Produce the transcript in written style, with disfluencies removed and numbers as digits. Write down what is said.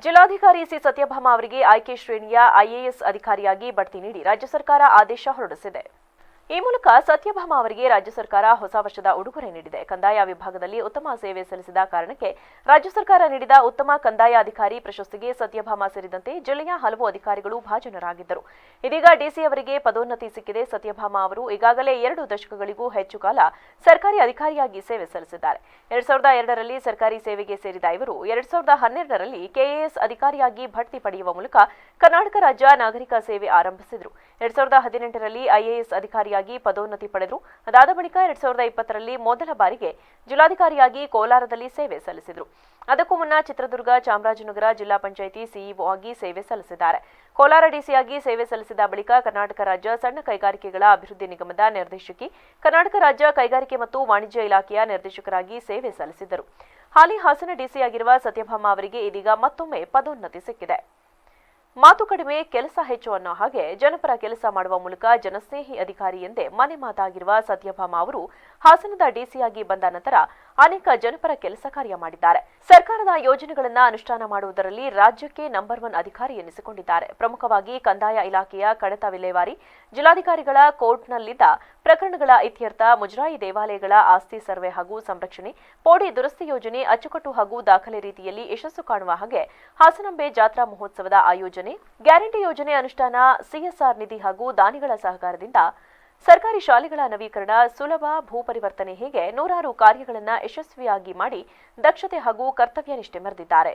ಜಿಲ್ಲಾಧಿಕಾರಿ ಸಿ ಸತ್ಯಭಾಮ ಅವರಿಗೆ ಆಯ್ಕೆ ಶ್ರೇಣಿಯ ಐಎಎಸ್ ಅಧಿಕಾರಿಯಾಗಿ ಬಡ್ತಿ ನೀಡಿ ರಾಜ್ಯ ಸರ್ಕಾರ ಆದೇಶ ಹೊರಡಿಸಿದೆ. ಈ ಮೂಲಕ ಸತ್ಯಭಾಮ ಅವರಿಗೆ ರಾಜ್ಯ ಸರ್ಕಾರ ಹೊಸ ವರ್ಷದ ಉಡುಗೊರೆ ನೀಡಿದೆ. ಕಂದಾಯ ವಿಭಾಗದಲ್ಲಿ ಉತ್ತಮ ಸೇವೆ ಸಲ್ಲಿಸಿದ ಕಾರಣಕ್ಕೆ ರಾಜ್ಯ ಸರ್ಕಾರ ನೀಡಿದ ಉತ್ತಮ ಕಂದಾಯ ಅಧಿಕಾರಿ ಪ್ರಶಸ್ತಿಗೆ ಸತ್ಯಭಾಮ ಸೇರಿದಂತೆ ಜಿಲ್ಲೆಯ ಹಲವು ಅಧಿಕಾರಿಗಳು ಭಾಜನರಾಗಿದ್ದರು. ಇದೀಗ ಡಿಸಿ ಅವರಿಗೆ ಪದೋನ್ನತಿ ಸಿಕ್ಕಿದೆ. ಸತ್ಯಭಾಮ ಅವರು ಈಗಾಗಲೇ 2 ದಶಕಗಳಿಗೂ ಹೆಚ್ಚು ಕಾಲ ಸರ್ಕಾರಿ ಅಧಿಕಾರಿಯಾಗಿ ಸೇವೆ ಸಲ್ಲಿಸಿದ್ದಾರೆ. 2002ರಲ್ಲಿ ಸರ್ಕಾರಿ ಸೇವೆಗೆ ಸೇರಿದ ಇವರು 2012ರಲ್ಲಿ ಕೆಎಎಸ್ ಅಧಿಕಾರಿಯಾಗಿ ಬಡ್ತಿ ಪಡೆಯುವ ಮೂಲಕ ಕರ್ನಾಟಕ ರಾಜ್ಯ ನಾಗರಿಕ ಸೇವೆ ಆರಂಭಿಸಿದರು. 2018ರಲ್ಲಿ ಐಎಎಸ್ ಅಧಿಕಾರಿಯಾಗಿ ಪದೋನ್ನತಿ ಪಡೆದರು. ಅದಾದ ಬಳಿಕ 2020ರಲ್ಲಿ ಮೊದಲ ಬಾರಿಗೆ ಜಿಲ್ಲಾಧಿಕಾರಿಯಾಗಿ ಕೋಲಾರದಲ್ಲಿ ಸೇವೆ ಸಲ್ಲಿಸಿದರು. ಅದಕ್ಕೂ ಮುನ್ನ ಚಿತ್ರದುರ್ಗ, ಚಾಮರಾಜನಗರ ಜಿಲ್ಲಾ ಪಂಚಾಯಿತಿ ಸಿಇಒ ಆಗಿ ಸೇವೆ ಸಲ್ಲಿಸಿದ್ದಾರೆ. ಕೋಲಾರ ಡಿಸಿಯಾಗಿ ಸೇವೆ ಸಲ್ಲಿಸಿದ ಬಳಿಕ ಕರ್ನಾಟಕ ರಾಜ್ಯ ಸಣ್ಣ ಕೈಗಾರಿಕೆಗಳ ಅಭಿವೃದ್ಧಿ ನಿಗಮದ ನಿರ್ದೇಶಕಿ, ಕರ್ನಾಟಕ ರಾಜ್ಯ ಕೈಗಾರಿಕೆ ಮತ್ತು ವಾಣಿಜ್ಯ ಇಲಾಖೆಯ ನಿರ್ದೇಶಕರಾಗಿ ಸೇವೆ ಸಲ್ಲಿಸಿದ್ದರು. ಹಾಲಿ ಹಾಸನ ಡಿಸಿಯಾಗಿರುವ ಸತ್ಯಭಾಮ ಅವರಿಗೆ ಇದೀಗ ಮತ್ತೊಮ್ಮೆ ಪದೋನ್ನತಿ ಸಿಕ್ಕಿದೆ. ಮಾತು ಕಡಿಮೆ ಕೆಲಸ ಹೆಚ್ಚು ಅನ್ನೋ ಹಾಗೆ ಜನಪರ ಕೆಲಸ ಮಾಡುವ ಮೂಲಕ ಜನಸ್ನೇಹಿ ಅಧಿಕಾರಿ ಎಂದೇ ಮನೆ ಮಾತಾಗಿರುವ ಸತ್ಯಭಾಮ ಅವರು ಹಾಸನದ ಡಿಸಿಯಾಗಿ ಬಂದ ನಂತರ ಅನೇಕ ಜನಪರ ಕೆಲಸ ಕಾರ್ಯ ಮಾಡಿದ್ದಾರೆ. ಸರ್ಕಾರದ ಯೋಜನೆಗಳನ್ನು ಅನುಷ್ಠಾನ ಮಾಡುವುದರಲ್ಲಿ ರಾಜ್ಯಕ್ಕೆ ನಂಬರ್ 1 ಅಧಿಕಾರಿ ಎನಿಸಿಕೊಂಡಿದ್ದಾರೆ. ಪ್ರಮುಖವಾಗಿ ಕಂದಾಯ ಇಲಾಖೆಯ ಕಡತ ವಿಲೇವಾರಿ, ಜಿಲ್ಲಾಧಿಕಾರಿಗಳ ಕೋರ್ಟ್ನಲ್ಲಿದ್ದ ಪ್ರಕರಣಗಳ ಇತ್ಯರ್ಥ, ಮುಜರಾಯಿ ದೇವಾಲಯಗಳ ಆಸ್ತಿ ಸರ್ವೆ ಹಾಗೂ ಸಂರಕ್ಷಣೆ, ಪೋಡಿ ದುರಸ್ತಿ ಯೋಜನೆ ಅಚ್ಚುಕಟ್ಟು ಹಾಗೂ ದಾಖಲೆ ರೀತಿಯಲ್ಲಿ ಯಶಸ್ಸು ಕಾಣುವ ಹಾಗೆ ಹಾಸನಾಂಬೆ ಜಾತ್ರಾ ಮಹೋತ್ಸವದ ಆಯೋಜನೆ, ಗ್ಯಾರಂಟಿ ಯೋಜನೆ ಅನುಷ್ಠಾನ, ಸಿಎಸ್ಆರ್ ನಿಧಿ ಹಾಗೂ ದಾನಿಗಳ ಸಹಕಾರದಿಂದ ಸರ್ಕಾರಿ ಶಾಲೆಗಳ ನವೀಕರಣ, ಸುಲಭ ಭೂ ಪರಿವರ್ತನೆ ಹೀಗೆ ನೂರಾರು ಕಾರ್ಯಗಳನ್ನು ಯಶಸ್ವಿಯಾಗಿ ಮಾಡಿ ದಕ್ಷತೆ ಹಾಗೂ ಕರ್ತವ್ಯ ನಿಷ್ಠೆ ಮೆರೆದಿದ್ದಾರೆ.